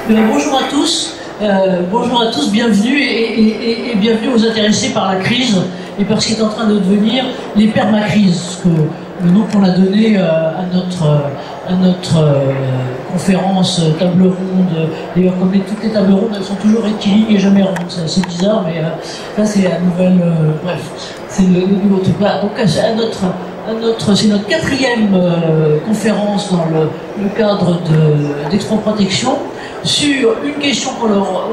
Bonjour à tous, bienvenue et bienvenue aux intéressés par la crise et par ce qui est en train de devenir les permacrises, le nom qu'on a donné à notre conférence table ronde. D'ailleurs, comme toutes les tables rondes, elles sont toujours rectilignes et jamais rondes. C'est assez bizarre, mais ça c'est la nouvelle. Bref, c'est le nouveau truc. Voilà, donc c'est notre quatrième conférence dans le cadre d'Expo Protection sur une question qu'on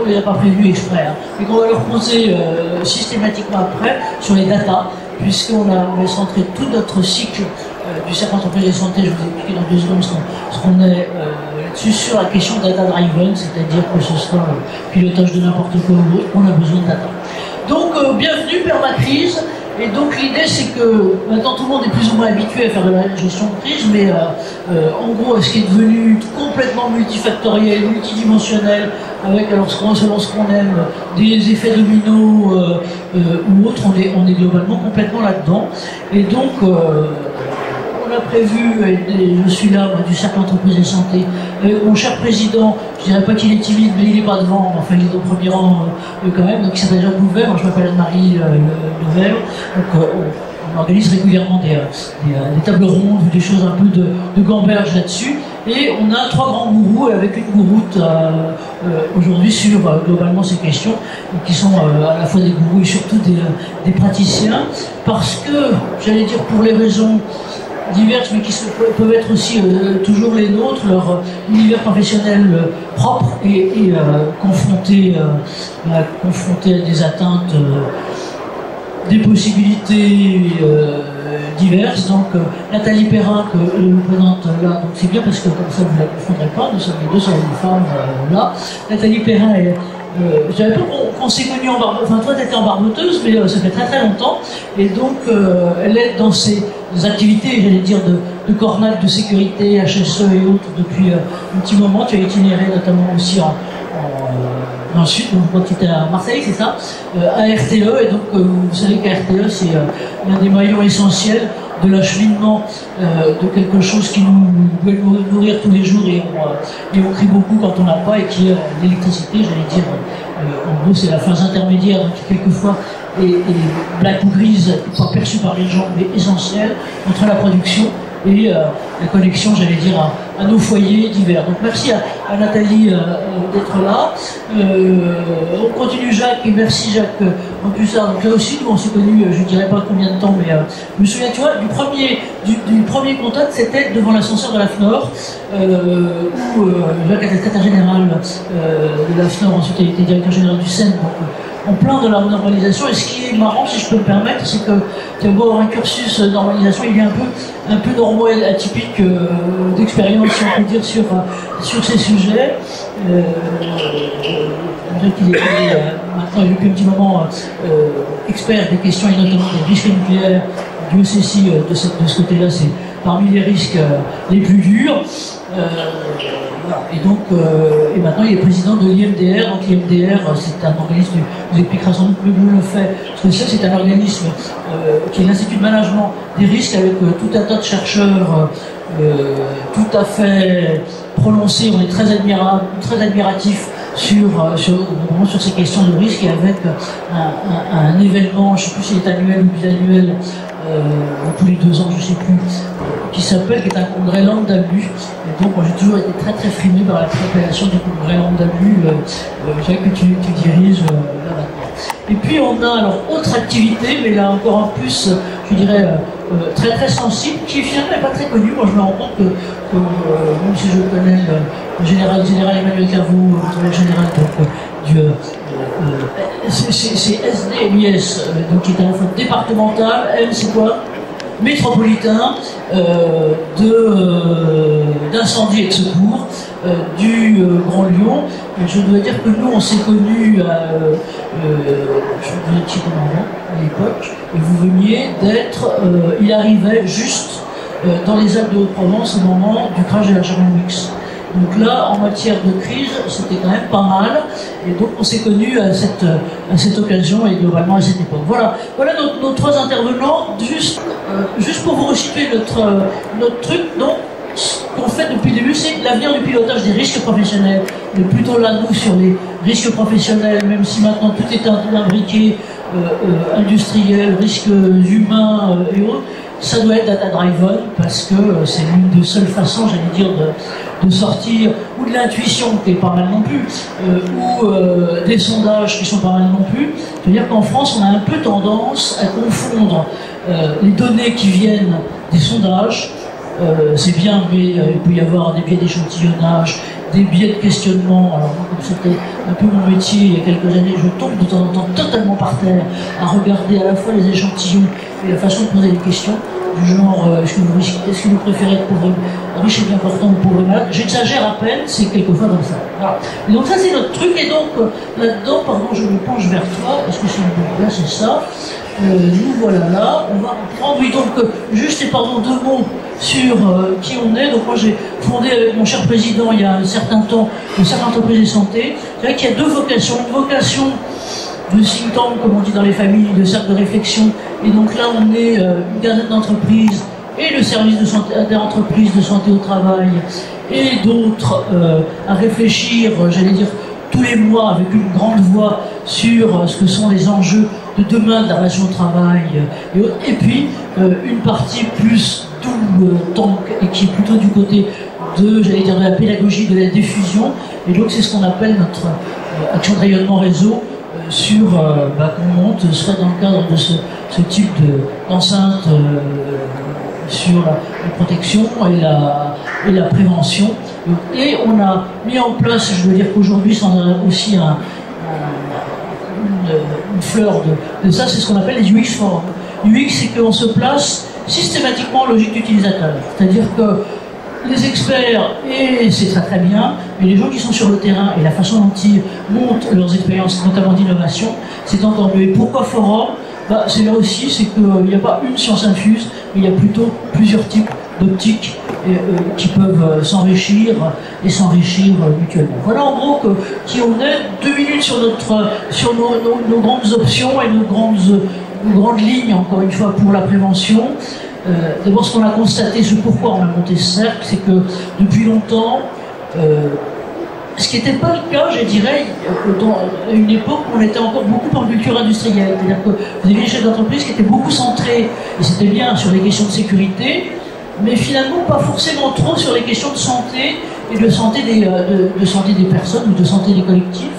n'a pas prévue exprès, mais qu'on va leur poser systématiquement après sur les data, puisqu'on va centrer tout notre cycle du cercle entreprise et santé. Je vais vous expliquer dans 2 secondes ce qu'on est là-dessus, sur la question data-driven, c'est-à-dire que ce soit pilotage de n'importe quoi ou autre, on a besoin de data. Donc, bienvenue, permacrise. Et donc l'idée c'est que maintenant tout le monde est plus ou moins habitué à faire de la gestion de crise, mais en gros ce qui est devenu complètement multifactoriel, multidimensionnel, avec alors selon ce qu'on aime, des effets dominos ou autres, on est globalement complètement là-dedans. Et donc on a prévu, et je suis là moi, du cercle entreprise et santé, avec mon cher président, je dirais pas qu'il est timide, mais il n'est pas devant, enfin il est au premier rang quand même, donc il s'appelle Jacques Bouvet, moi je m'appelle Anne-Marie Level, donc on organise régulièrement des tables rondes, des choses un peu de gamberge là-dessus, et on a 3 grands gourous, avec une gouroute aujourd'hui sur globalement ces questions, qui sont à la fois des gourous et surtout des praticiens, parce que, j'allais dire pour les raisons diverses, mais qui peuvent être aussi toujours les nôtres, leur univers professionnel propre et confronté à des atteintes, des possibilités diverses. Donc Nathalie Perrin, que je vous présente là, donc c'est bien parce que comme ça vous ne la confondrez pas, nous sommes les deux sur une femme là. Nathalie Perrin est je savais pas qu'on s'est connus en barboteuse, enfin toi t'étais en barboteuse, mais ça fait très très longtemps, et donc elle est dans ses activités, j'allais dire, de cornade, de sécurité, HSE et autres depuis un petit moment. Tu as itinéré notamment aussi dans le sud, donc je crois que tu étais à Marseille, c'est ça, à RTE, et donc vous savez qu'à RTE c'est l'un des maillons essentiels de l'acheminement de quelque chose qui nous peut nous nourrir tous les jours, et on crie beaucoup quand on n'a pas, et qui est l'électricité, j'allais dire, en gros c'est la phase intermédiaire, donc qui quelquefois est black ou grise, pas perçue par les gens, mais essentielle entre la production et la connexion, j'allais dire, à nos foyers divers. Donc merci à Nathalie d'être là. On continue Jacques, et merci Jacques en plus ça. Donc là aussi, nous on s'est connus, je ne dirais pas combien de temps, mais je me souviens, tu vois, du premier contact, c'était devant l'ascenseur de la FNOR, où Jacques était secrétaire général de la FNOR, ensuite il était directeur général du SEN, en plein de la normalisation. Et ce qui est marrant, si je peux me permettre, c'est que tu as beau avoir un cursus de normalisation, il est un peu normaux et atypique d'expérience, si on peut dire, sur ces sujets. Il est maintenant, depuis un petit moment, expert des questions, et notamment des risques nucléaires du OCC. De ce côté-là, c'est parmi les risques les plus durs. Voilà. Et donc, et maintenant il est président de l'IMDR. Donc l'IMDR, c'est un organisme, vous expliquera sans doute mieux que le fait, ce que c'est un organisme qui est l'Institut de management des risques, avec tout un tas de chercheurs tout à fait prononcés. On est très admiratifs sur ces questions de risque, et avec un événement, je ne sais plus s'il est annuel ou bisannuel, tous les 2 ans, je ne sais plus, qui est un congrès Lambda-Bu. Et donc moi j'ai toujours été très très frimé par la préparation du congrès Lambda-Bu, je sais que tu diriges là maintenant. Et puis on a alors autre activité, mais là encore en plus, je dirais, très très sensible, qui finalement n'est pas très connue. Moi je me rends compte que même si je connais le général Emmanuel Cavou, le général c'est SDMIS, donc qui est à la fois départemental, M c'est quoi, métropolitain, d'incendie et de secours du Grand Lyon. Et je dois dire que nous on s'est connus, vous étiez commandant à l'époque, et vous veniez d'être, il arrivait juste dans les Alpes de Haute-Provence au moment du crash de la Germanwings. Donc là, en matière de crise, c'était quand même pas mal. Et donc on s'est connus à cette occasion, et globalement à cette époque. Voilà nos 3 intervenants. Juste pour vous resituer notre truc. Donc, qu'on fait depuis le début, c'est l'avenir du pilotage des risques professionnels. Mais plutôt là, nous, sur les risques professionnels, même si maintenant tout est imbriqué, industriel, risques humains et autres, ça doit être data-driven parce que c'est l'une des seules façons, j'allais dire, de sortir, ou de l'intuition qui est pas mal non plus, ou des sondages qui sont pas mal non plus. C'est-à-dire qu'en France, on a un peu tendance à confondre les données qui viennent des sondages. C'est bien, mais il peut y avoir des biais d'échantillonnage, des biais de questionnement. Alors moi, comme c'était un peu mon métier il y a quelques années, je tombe de temps en temps totalement par terre à regarder à la fois les échantillons et la façon de poser des questions du genre est-ce que vous préférez être pauvre, riche et bien portant ou pauvre et malade. J'exagère à peine, c'est quelquefois comme ça. Voilà. Et donc ça c'est notre truc, et donc là-dedans, pardon, je me penche vers toi, est-ce que c'est un peu là, c'est ça. Nous voilà là, on va reprendre, oui, donc juste et pardon, 2 mots sur qui on est. Donc moi j'ai fondé avec mon cher président il y a un certain temps le Cercle d'entreprise et santé. C'est vrai qu'il y a 2 vocations, une vocation de think tank, comme on dit dans les familles, de cercle de réflexion, et donc là on est une quinzaine d'entreprises et le service de santé d'entreprise de santé au travail et d'autres à réfléchir, j'allais dire, tous les mois avec une grande voix sur ce que sont les enjeux de demain de la relation au travail et puis une partie plus double tank et qui est plutôt du côté de, j'allais dire, de la pédagogie, de la diffusion, et donc c'est ce qu'on appelle notre action de rayonnement réseau sur qu'on monte, soit dans le cadre de ce type d'enceinte sur la protection et la prévention. Et on a mis en place, je veux dire qu'aujourd'hui c'en a aussi une fleur de ça, c'est ce qu'on appelle les UX forums. UX, c'est qu'on se place systématiquement en logique d'utilisateur. C'est-à-dire que les experts, et c'est très très bien, mais les gens qui sont sur le terrain et la façon dont ils montent leurs expériences, notamment d'innovation, c'est encore mieux. Et pourquoi forum? C'est là aussi, c'est qu'il n'y a pas une science infuse, mais il y a plutôt plusieurs types d'optiques qui peuvent s'enrichir et s'enrichir mutuellement. Voilà en gros qui on est. 2 minutes sur nos grandes options et nos grandes lignes, encore une fois, pour la prévention. D'abord, ce qu'on a constaté, ce pourquoi on a monté ce cercle, c'est que depuis longtemps, ce qui n'était pas le cas, je dirais, à une époque où on était encore beaucoup en culture industrielle. C'est-à-dire que vous aviez des chefs d'entreprise qui étaient beaucoup centrés, et c'était bien, sur les questions de sécurité, mais finalement pas forcément trop sur les questions de santé et de santé des personnes ou de santé des collectifs.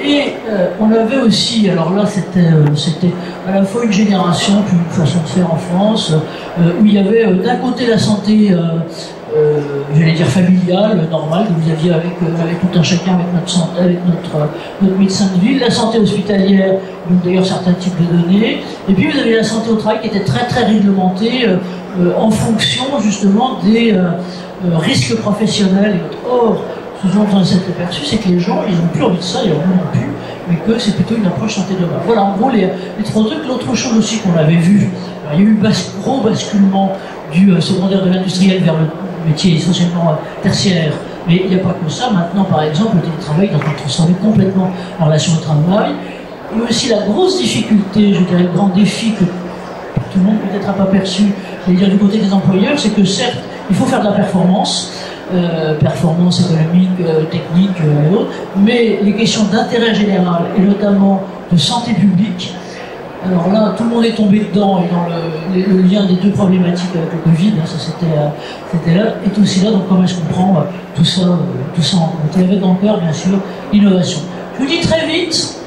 Et on avait aussi, alors là c'était à la fois une génération puis une façon de faire en France, où il y avait d'un côté la santé, j'allais dire familiale, normale, que vous aviez avec tout un chacun, avec notre santé, avec notre médecin de ville, la santé hospitalière, donc d'ailleurs certains types de données, et puis vous avez la santé au travail qui était très très réglementée en fonction justement des risques professionnels et autres. Or, ce dont on s'est aperçu, c'est que les gens, ils n'ont plus envie de ça, ils n'en ont plus, mais que c'est plutôt une approche santé de base. Voilà, en gros, les 3 trucs. L'autre chose aussi qu'on avait vu, il y a eu un gros basculement du secondaire de l'industriel vers le métier essentiellement tertiaire, mais il n'y a pas que ça. Maintenant, par exemple, le télétravail est en train de transformer complètement la relation au travail. Et aussi la grosse difficulté, je dirais le grand défi que tout le monde peut-être n'a pas perçu, je veux dire du côté des employeurs, c'est que certes, il faut faire de la performance, performance économique, technique et autres, mais les questions d'intérêt général et notamment de santé publique, alors là tout le monde est tombé dedans, et dans le lien des 2 problématiques avec le Covid, ça c'était là, est aussi là. Donc comment est-ce qu'on prend tout ça en compte, et avec encore bien sûr l'innovation. Je vous dis très vite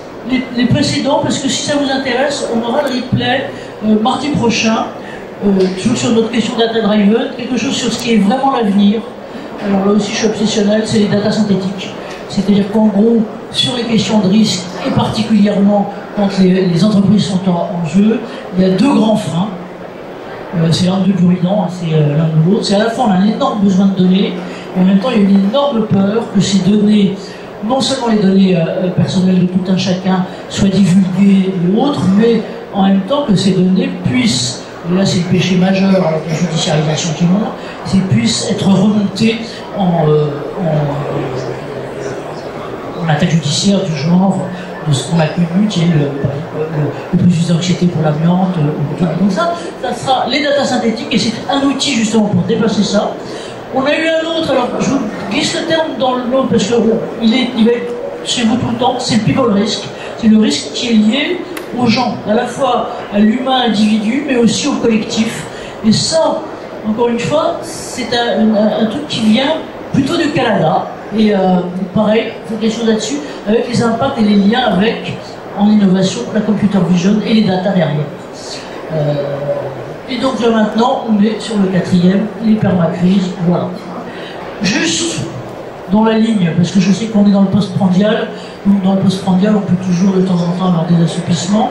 les précédents, parce que si ça vous intéresse, on aura le replay mardi prochain, toujours sur notre question data driven, quelque chose sur ce qui est vraiment l'avenir. Alors là aussi je suis obsessionnel, c'est les data synthétiques. C'est-à-dire qu'en gros, sur les questions de risque, et particulièrement quand les entreprises sont en jeu, il y a 2 grands freins. C'est l'un de Buridan, c'est l'un de l'autre. C'est à la fois on a un énorme besoin de données, et en même temps il y a une énorme peur que ces données, non seulement les données personnelles de tout un chacun, soient divulguées et autres, mais en même temps que ces données puissent, et là c'est le péché majeur avec la judiciarisation qui monte, qu'ils puissent être remontés en attaque judiciaire du genre de ce qu'on a connu, qui est le plus d'anxiété pour l'amiante. Donc ça sera les data synthétiques, et c'est un outil justement pour dépasser ça. On a eu un autre, alors je vous glisse le terme dans le nom parce qu'il va être chez vous tout le temps, c'est le people risk. C'est le risque qui est lié aux gens, à la fois à l'humain individu, mais aussi au collectif. Et ça, encore une fois, c'est un truc qui vient plutôt du Canada. Et pareil, il faut quelque chose là-dessus, avec les impacts et les liens avec, en innovation, la computer vision et les data derrière. Et donc là maintenant, on est sur le 4e, les permacrises, voilà. Juste dans la ligne, parce que je sais qu'on est dans le post-prandial, donc dans le post-prandial, on peut toujours de temps en temps avoir des assoupissements.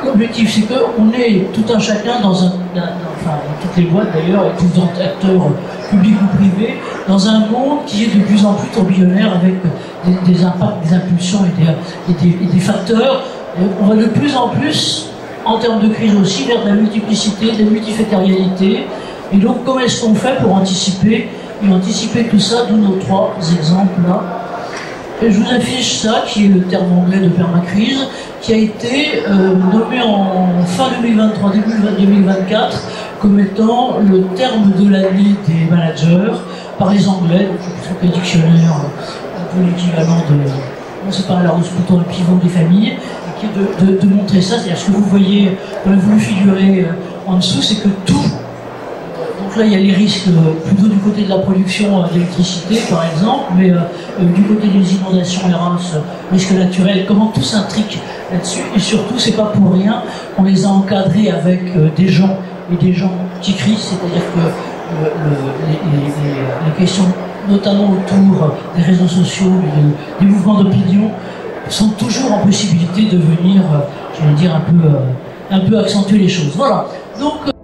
L'objectif, c'est qu'on est tout un chacun dans enfin, dans toutes les boîtes d'ailleurs, et tous les acteurs publics ou privés, dans un monde qui est de plus en plus tourbillonnaire avec des impacts, des impulsions et des facteurs. On va de plus en plus, en termes de crise aussi, vers de la multiplicité, de la multifactorialité. Et donc, comment est-ce qu'on fait pour anticiper tout ça, d'où nos 3 exemples là. Et je vous affiche ça, qui est le terme anglais de permacrise, qui a été nommé en fin 2023, début 2024, comme étant le terme de l'année des managers par les Anglais. Donc, je trouve que le dictionnaire, un peu l'équivalent de, on sait pas, la Rousse-Bouton, le pivot des familles, et qui est de montrer ça. C'est-à-dire ce que vous voyez, quand vous figurez en dessous, c'est que tout. Donc là, il y a les risques plutôt du côté de la production d'électricité, par exemple, mais du côté des inondations, les risques naturels, comment tout s'intrique là-dessus. Et surtout, c'est pas pour rien qu'on les a encadrés avec des gens et des gens qui crient, c'est-à-dire que les questions, notamment autour des réseaux sociaux, des mouvements d'opinion, sont toujours en possibilité de venir, je vais dire, un peu accentuer les choses. Voilà. Donc,